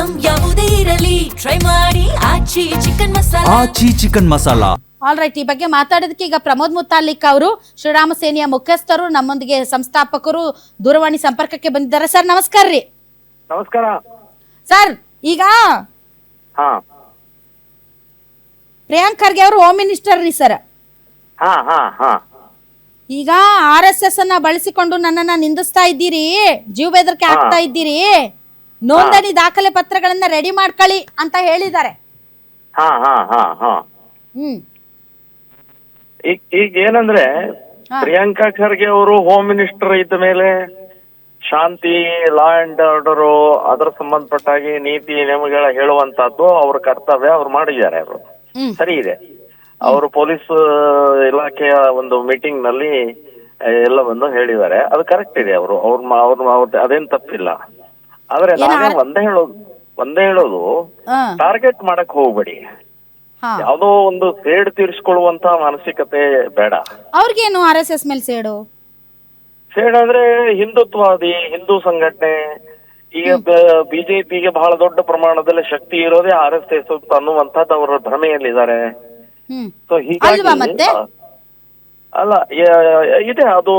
Item ಯಾವುದೇ ಇರಲಿ try ಮಾಡಿ ಆಚಿ ಚಿಕನ್ ಮಸಾಲಾ. ಆಲ್ ರೈಟ್, ಈ ಬಗ್ಗೆ ಮಾತಾಡೋದಕ್ಕೆ ಈಗ ಪ್ರಮೋದ್ ಮುತಾಲಿಕ್ ಅವರು ಶ್ರೀರಾಮ ಸೇನೆಯ ಮುಖ್ಯಸ್ಥರು ನಮ್ಮೊಂದಿಗೆ ಸಂಸ್ಥಾಪಕರು ದೂರವಾಣಿ ಸಂಪರ್ಕಕ್ಕೆ ಬಂದಿದ್ದಾರೆ. ಸರ್ ನಮಸ್ಕಾರ ರೀ. ನಮಸ್ಕಾರ ಸರ್, ಈಗ ಹಾ ಪ್ರಿಯಾಂಕ್ ಖರ್ಗೆ ಅವರು ಹೋಮ್ ಮಿನಿಸ್ಟರ್ ರೀ ಸರ್. ಹಾ ಹಾ ಹಾ ಈಗ RSS ಅನ್ನ ಬಳಸಿಕೊಂಡು ನನ್ನನ್ನ ನಿಂದಿಸ್ತಾ ಇದ್ದೀರಿ, ಜೀವ ಬೆದರಿಕೆ ಹಾಕ್ತಾ ಇದ್ದೀರಿ, ನೋಂದಣಿ ದಾಖಲೆ ಪತ್ರಗಳನ್ನ ರೆಡಿ ಮಾಡ್ಕೊಳ್ಳಿ ಅಂತ ಹೇಳಿದ್ದಾರೆ. ಹಾ ಹಾ ಹಾ ಹಾ ಈಗ ಏನಂದ್ರೆ ಪ್ರಿಯಾಂಕಾ ಖರ್ಗೆ ಅವರು ಹೋಮ್ ಮಿನಿಸ್ಟರ್ ಇದ್ದ ಮೇಲೆ ಶಾಂತಿ, ಲಾ ಅಂಡ್ ಆರ್ಡರ್, ಅದರ ಸಂಬಂಧಪಟ್ಟಾಗಿ ನೀತಿ ನಿಯಮಗಳ ಹೇಳುವಂತದ್ದು ಅವ್ರ ಕರ್ತವ್ಯ ಅವ್ರು ಮಾಡಿದ್ದಾರೆ. ಅವರು ಸರಿ ಇದೆ. ಅವರು ಪೊಲೀಸ್ ಇಲಾಖೆಯ ಒಂದು ಮೀಟಿಂಗ್ ನಲ್ಲಿ ಎಲ್ಲವನ್ನು ಹೇಳಿದ್ದಾರೆ, ಅದು ಕರೆಕ್ಟ್ ಇದೆ. ಅವ್ರ ಅದೇನ್ ತಪ್ಪಿಲ್ಲ. ಆದ್ರೆ ನಾನೇ ಒಂದೇ ಹೇಳೋದು ಟಾರ್ಗೆಟ್ ಮಾಡಕ್ ಹೋಗ್ಬೇಡಿ. ಯಾವ್ದೋ ಒಂದು ಸೇಡ್ ತೀರಿಸಿಕೊಳ್ಳುವಂತ ಮಾನಸಿಕತೆ ಬೇಡ. ಅವ್ರಿಗೇನು RSS ಮೇಲೆ ಸೇಡು ಅಂದ್ರೆ ಹಿಂದುತ್ವವಾದಿ ಹಿಂದೂ ಸಂಘಟನೆ. ಈಗ ಬಿಜೆಪಿಗೆ ಬಹಳ ದೊಡ್ಡ ಪ್ರಮಾಣದಲ್ಲಿ ಶಕ್ತಿ ಇರೋದೇ RSS ಅನ್ನುವಂಥದ್ದು ಅವರ ಭ್ರಮೆಯಲ್ಲಿದ್ದಾರೆ. ಸೊ ಹೀಗಾಗಿ ಅಲ್ಲ ಇದೆ, ಅದು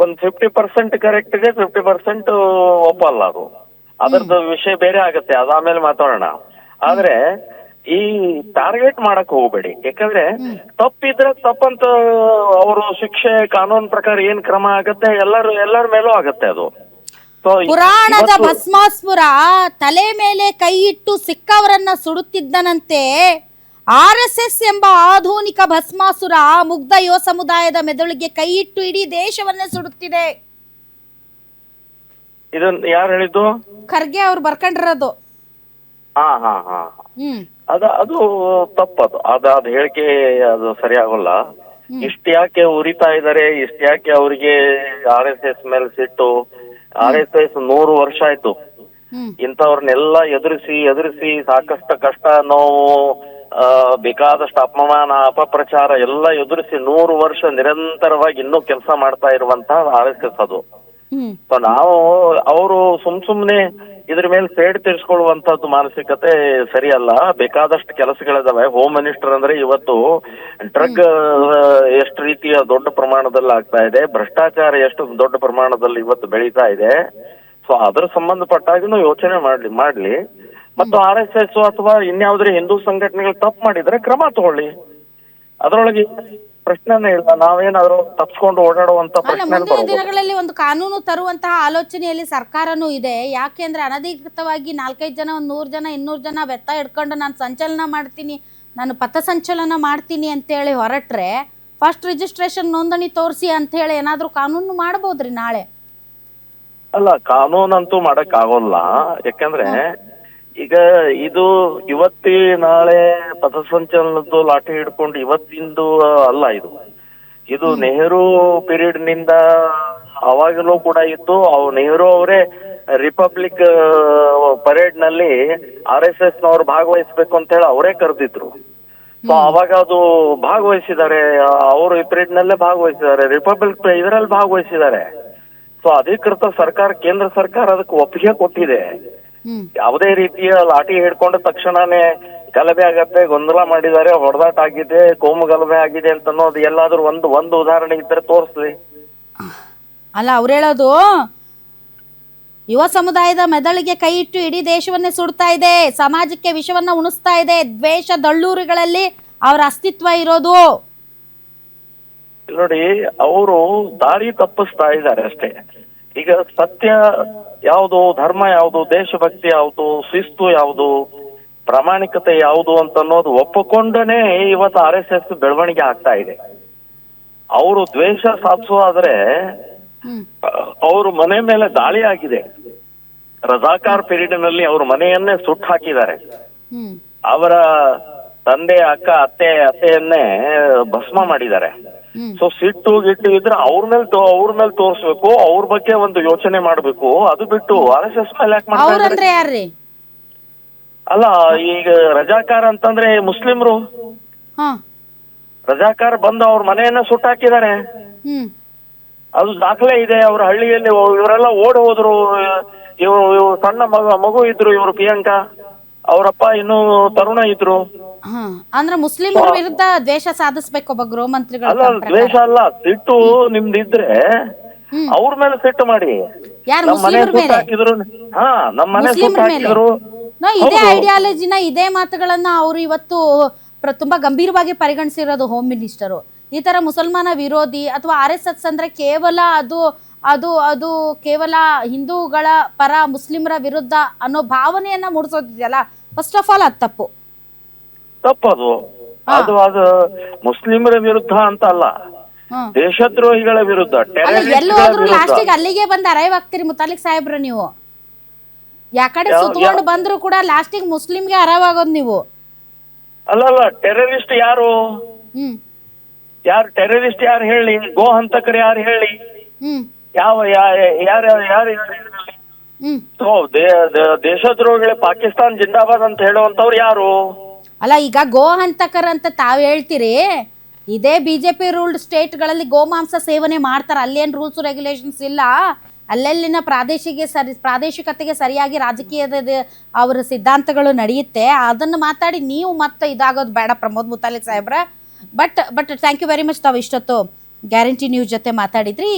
ಒಂದು 50% ಕರೆಕ್ಟ್ ಇದೆ, 50% ಒಪ್ಪಲ್ಲ. ಅದು ಅದರದ್ದು ವಿಷಯ ಬೇರೆ ಆಗತ್ತೆ, ಅದಾದ್ಮೇಲೆ ಮಾತಾಡೋಣ. ಆದ್ರೆ ಈ ಟಾರ್ಗೆಟ್ ಮಾಡಕ್ ಹೋಗ್ಬೇಡಿ. ಯಾಕಂದ್ರೆ ತಪ್ಪಿದ್ರೆ ತಪ್ಪಂತ ಅವರು ಶಿಕ್ಷೆ ಕಾನೂನು ಪ್ರಕಾರ ಏನ್ ಕ್ರಮ ಆಗತ್ತೆ ಎಲ್ಲರ ಮೇಲೂ ಆಗತ್ತೆ. ಅದು ಪುರಾಣದ ಭಸ್ಮಾಸುರ ತಲೆ ಮೇಲೆ ಕೈ ಇಟ್ಟು ಸಿಕ್ಕವರನ್ನ ಸುಡುತ್ತಿದ್ದನಂತೆ RSS ಎಂಬ ಆಧುನಿಕ ಭಸ್ಮಾಸುರ ಮುಗ್ಧ ಯುವ ಸಮುದಾಯದ ಮೆದುಳಿಗೆ ಕೈ ಇಟ್ಟು ಇಡೀ ದೇಶವನ್ನೇ ಸುಡುತ್ತಿದೆ. ಇದನ್ನ ಯಾರು ಹೇಳಿದ್ದು? ಖರ್ಗೆ ಅವ್ರು ಬರ್ಕೊಂಡಿರೋದು. ಹಾ ಹಾ ಹಾ ಅದು ತಪ್ಪದು. ಅದಾದ ಹೇಳಿಕೆ ಅದು ಸರಿಯಾಗಲ್ಲ. ಇಷ್ಟ ಯಾಕೆ ಉರಿತಾ ಇದಾರೆ, ಇಷ್ಟ ಯಾಕೆ ಅವರಿಗೆ RSS ಮೇಲೆ ಸಿಟ್ಟು? RSS 100 ವರ್ಷ ಆಯ್ತು. ಇಂಥವ್ರನ್ನೆಲ್ಲ ಎದುರಿಸಿ ಸಾಕಷ್ಟು ಕಷ್ಟ, ನೋವು, ಬೇಕಾದಷ್ಟು ಅಪಮಾನ, ಅಪಪ್ರಚಾರ ಎಲ್ಲ ಎದುರಿಸಿ 100 ವರ್ಷ ನಿರಂತರವಾಗಿ ಇನ್ನೂ ಕೆಲಸ ಮಾಡ್ತಾ ಇರುವಂತಹ RSS ಅದು. ನಾವು ಅವರು ಸುಮ್ನೆ ಇದ್ರ ಮೇಲೆ ಸೇಡ್ ತೀರಿಸ್ಕೊಳ್ಳುವಂತದ್ದು ಮಾನಸಿಕತೆ ಸರಿಯಲ್ಲ. ಬೇಕಾದಷ್ಟು ಕೆಲಸಗಳಿದಾವೆ. ಹೋಮ್ ಮಿನಿಸ್ಟರ್ ಅಂದ್ರೆ ಇವತ್ತು ಡ್ರಗ್ ಎಷ್ಟು ರೀತಿಯ ದೊಡ್ಡ ಪ್ರಮಾಣದಲ್ಲಿ ಆಗ್ತಾ ಇದೆ, ಭ್ರಷ್ಟಾಚಾರ ಎಷ್ಟು ದೊಡ್ಡ ಪ್ರಮಾಣದಲ್ಲಿ ಇವತ್ತು ಬೆಳೀತಾ ಇದೆ. ಸೊ ಅದ್ರ ಸಂಬಂಧಪಟ್ಟಾಗಿನೂ ಯೋಚನೆ ಮಾಡ್ಲಿ. ಮತ್ತು RSS ಅಥವಾ ಇನ್ಯಾವುದೇ ಹಿಂದೂ ಸಂಘಟನೆಗಳು ತಪ್ಪು ಮಾಡಿದ್ರೆ ಕ್ರಮ ತಗೊಳ್ಳಿ. ಅದರೊಳಗೆ ಪ್ರಶ್ನೆನೇ ಇಲ್ಲ. ನಾವೇನಾದ್ರೂ ತಪ್ಪಿಸ್ಕೊಂಡು ಓಡಾಡುವಂತ ಮುಂದಿನ ದಿನಗಳಲ್ಲಿ ಒಂದು ಕಾನೂನು ತರುವಂತಹ ಆಲೋಚನೆಯಲ್ಲಿ ಸರ್ಕಾರನೂ ಇದೆ. ಯಾಕೆಂದ್ರೆ ಅನಧಿಕೃತವಾಗಿ 4-5 ಜನ, 100 ಜನ, 200 ಜನ ಬೆತ್ತ ಹಿಡ್ಕೊಂಡು ನಾನು ಸಂಚಲನ ಮಾಡ್ತೀನಿ, ನಾನು ಪಥಸಂಚಲನ ಮಾಡ್ತೀನಿ ಅಂತೇಳಿ ಹೊರಟ್ರೆ ಫಸ್ಟ್ ರಿಜಿಸ್ಟ್ರೇಷನ್ ನೋಂದಣಿ ತೋರಿಸಿ ಅಂತ ಹೇಳಿ ಏನಾದ್ರೂ ಕಾನೂನು ಮಾಡಬಹುದ್ರಿ ನಾಳೆ? ಅಲ್ಲ, ಕಾನೂನಂತೂ ಮಾಡಕ್ ಆಗೋಲ್ಲ. ಯಾಕಂದ್ರೆ ಈಗ ಇದು ನಾಳೆ ಪಥಸಂಚಲನದ್ದು ಲಾಠಿ ಹಿಡ್ಕೊಂಡು ಇವತ್ತಿಂದು ಅಲ್ಲ. ಇದು ನೆಹರು ಪೀರಿಯಡ್ ನಿಂದ ಅವಾಗಲೂ ಕೂಡ ಇತ್ತು. ನೆಹರು ಅವರೇ ರಿಪಬ್ಲಿಕ್ ಪರೇಡ್ ನಲ್ಲಿ RSS ನವರು ಭಾಗವಹಿಸ್ಬೇಕು ಅಂತ ಹೇಳಿ ಅವರೇ ಕರೆದಿದ್ರು. ಸೊ ಅವಾಗ ಅದು ಭಾಗವಹಿಸಿದ್ದಾರೆ. ಅವರು ಈ ಪೀರಿಯಡ್ ನಲ್ಲೇ ಭಾಗವಹಿಸಿದ್ದಾರೆ, ರಿಪಬ್ಲಿಕ್ ಇದರಲ್ಲಿ ಭಾಗವಹಿಸಿದ್ದಾರೆ. ಸೊ ಅಧಿಕೃತ ಸರ್ಕಾರ, ಕೇಂದ್ರ ಸರ್ಕಾರ ಅದಕ್ಕೆ ಒಪ್ಪಿಗೆ ಕೊಟ್ಟಿದೆ. ಯಾವುದೇ ರೀತಿಯ ಲಾಠಿ ಹಿಡ್ಕೊಂಡ ತಕ್ಷಣನೇ ಗಲಭೆ ಆಗತ್ತೆ, ಗೊಂದಲ ಮಾಡಿದ್ದಾರೆ, ಹೊಡೆದಾಟ ಆಗಿದೆ, ಕೋಮು ಗಲಭೆ ಆಗಿದೆ ಅಂತ ಅನ್ನೋದು ಎಲ್ಲಾದ್ರೂ ಒಂದು ಉದಾಹರಣೆ ಇದ್ರೆ ತೋರಿಸ್ಲಿ. ಅಲ್ಲ, ಅವ್ರು ಹೇಳೋದು ಯುವ ಸಮುದಾಯದ ಮೆದುಳಿಗೆ ಕೈ ಇಟ್ಟು ಇಡೀ ದೇಶವನ್ನೇ ಸುಡ್ತಾ ಇದೆ, ಸಮಾಜಕ್ಕೆ ವಿಷವನ್ನ ಉಣಿಸ್ತಾ ಇದೆ, ದ್ವೇಷ ದಳ್ಳೂರಿಗಳಲ್ಲಿ ಅವರ ಅಸ್ತಿತ್ವ ಇರೋದು. ನೋಡಿ, ಅವರು ದಾರಿ ತಪ್ಪಿಸ್ತಾ ಇದ್ದಾರೆ ಅಷ್ಟೇ. ಈಗ ಸತ್ಯ ಯಾವುದು, ಧರ್ಮ ಯಾವುದು, ದೇಶಭಕ್ತಿ ಯಾವುದು, ಶಿಸ್ತು ಯಾವುದು, ಪ್ರಾಮಾಣಿಕತೆ ಯಾವುದು ಅಂತ ಅನ್ನೋದು ಒಪ್ಪಿಕೊಂಡೇ ಇವತ್ತು RSS ಬೆಳವಣಿಗೆ ಆಗ್ತಾ ಇದೆ. ಅವರು ದ್ವೇಷ ಸಾಧಿಸುವಾದ್ರೆ ಅವ್ರ ಮನೆ ಮೇಲೆ ದಾಳಿ ಆಗಿದೆ. ರಜಾಕಾರ್ ಪೀರಿಯಡ್ ನಲ್ಲಿ ಅವ್ರ ಮನೆಯನ್ನೇ ಸುಟ್ಟು ಹಾಕಿದ್ದಾರೆ. ಅವರ ತಂದೆ, ಅಕ್ಕ, ಅತ್ತೆಯನ್ನೇ ಭಸ್ಮ ಮಾಡಿದ್ದಾರೆ. ಸೊ ಸಿಟ್ಟು ಗಿಟ್ಟು ಇದ್ರೆ ಅವ್ರ ಮೇಲೆ ತೋರಿಸ್ಬೇಕು, ಅವ್ರ ಬಗ್ಗೆ ಒಂದು ಯೋಚನೆ ಮಾಡ್ಬೇಕು. ಅದು ಬಿಟ್ಟು RSS ಮೇಲೆ ಯಾಕೆ ಮಾಡ್ತಾರೆ? ಅಲ್ಲ, ಈಗ ರಜಾಕಾರ ಅಂತಂದ್ರೆ ಮುಸ್ಲಿಮ್ರು ರಜಾಕಾರ ಬಂದು ಅವ್ರ ಮನೆಯನ್ನ ಸುಟ್ಟಾಕಿದ್ದಾರೆ. ಅದು ದಾಖಲೆ ಇದೆ. ಅವ್ರ ಹಳ್ಳಿಯಲ್ಲಿ ಇವರೆಲ್ಲ ಓಡಿ ಹೋದ್ರು. ಇವ್ರು ಸಣ್ಣ ಮಗು ಇದ್ರು, ಇವ್ರು ಪ್ರಿಯಾಂಕಾ, ಅವರಪ್ಪ ಇನ್ನು ತರುಣ ಇದ್ರು. ಅಂದ್ರೆ ಮುಸ್ಲಿಮರ ವಿರುದ್ಧ ದ್ವೇಷ ಸಾಧಿಸ್ಬೇಕು ಒಬ್ಬ ಗೃಹ ಮಂತ್ರಿಗಳು. ಅಲ್ಲ ದ್ವೇಷ ಅಲ್ಲ, ಸಿಟ್ಟು ನಿಮ್ದಿದ್ರೆ ಅವ್ರ ಮೇಲೆ ಸಿಟ್ಟು ಮಾಡಿ. ಯಾರು ನಮ್ಮ ಮನೆ ಮುಸ್ಲಿಮರ ಮೇಲೆ? ಹಾಕಿದ್ರು. ಹಾ, ನಮ್ಮ ಮನೆ ಮುಸ್ಲಿಮರ ಮೇಲೆ ಹಾಕಿದ್ರು. ಇದೇ ಐಡಿಯಾಲಜಿನ ಇದೇ ಮಾತುಗಳನ್ನ ಅವ್ರು ಇವತ್ತು ತುಂಬಾ ಗಂಭೀರವಾಗಿ ಪರಿಗಣಿಸಿರೋದು ಹೋಮ್ ಮಿನಿಸ್ಟರು. ಈ ತರ ಮುಸಲ್ಮಾನ ವಿರೋಧಿ ಅಥವಾ RSS ಅಂದ್ರೆ ಕೇವಲ ಅದು ಅದು ಅದು ಕೇವಲ ಹಿಂದೂಗಳ ಪರ ಮುಸ್ಲಿಮರ ವಿರುದ್ಧ ಅನ್ನೋ ಭಾವನೆಯನ್ನ ಮೂಡಿಸೋದಿದೆಯಲ್ಲ, ಫಸ್ಟ್ ಆಫ್ ಆಲ್ ಅದು ತಪ್ಪು. ತಪ್ಪದು. ಅದು ಅದು ಮುಸ್ಲಿಮರ ವಿರುದ್ಧ ಅಂತ ಅಲ್ಲ, ದೇಶದ್ರೋಹಿಗಳ ವಿರುದ್ಧ, ಎಲ್ಲೂ ಹೋದ್ರು ಲಾಸ್ಟಿಗೆ ಅಲ್ಲಿಗೆ ಬಂದು ಅರೈವ್ ಆಗ್ತೀರಿ ಮುತಾಲಿಕ್ ಸಾಹೇಬ್ರ. ನೀವು ಯಾಕಡೆ ಸುತ್ಕೊಂಡು ಬಂದ್ರು ಕೂಡ ಲಾಸ್ಟಿಗೆ ಮುಸ್ಲಿಂಗೆ ಅರೈವ್ ಆಗೋದು ನೀವು. ಅಲ್ಲಲ್ಲ, ಟೆರರಿಸ್ಟ್ ಯಾರು? ಯಾರು ಟೆರರಿಸ್ಟ್? ಯಾರು ಹೇಳಿ? ಗೋ ಹಂತಕರು ಯಾರು ಹೇಳಿ? ಯಾವ ಯಾರು ದೇಶದ್ರೋಹಿಗಳೇ ಪಾಕಿಸ್ತಾನ್ ಜಿಂದಾಬಾದ್ ಅಂತ ಹೇಳುವಂತವ್ರು ಯಾರು? ಅಲ್ಲ, ಈಗ ಗೋ ಹಂತಕರ ಅಂತ ತಾವ್ ಹೇಳ್ತೀರಿ. ಇದೇ BJP ರೂಲ್ಡ್ ಸ್ಟೇಟ್ಗಳಲ್ಲಿ ಗೋಮಾಂಸ ಸೇವನೆ ಮಾಡ್ತಾರೆ. ಅಲ್ಲೇನು ರೂಲ್ಸ್ ರೆಗ್ಯುಲೇಷನ್ಸ್ ಇಲ್ಲ. ಅಲ್ಲೆಲ್ಲಿನ ಪ್ರಾದೇಶಿಕತೆಗೆ ಸರಿಯಾಗಿ ರಾಜಕೀಯದ ಅವರ ಸಿದ್ಧಾಂತಗಳು ನಡೆಯುತ್ತೆ. ಅದನ್ನು ಮಾತಾಡಿ ನೀವು ಮತ್ತೆ ಇದಾಗೋದು ಬೇಡ ಪ್ರಮೋದ್ ಮುತಾಲಿಕ್ ಸಾಹೇಬ್ರ. But thank you very much. ತಾವು ಇಷ್ಟೊತ್ತು ಗ್ಯಾರಂಟಿ ನ್ಯೂಸ್ ಜೊತೆ ಮಾತಾಡಿದ್ರಿ.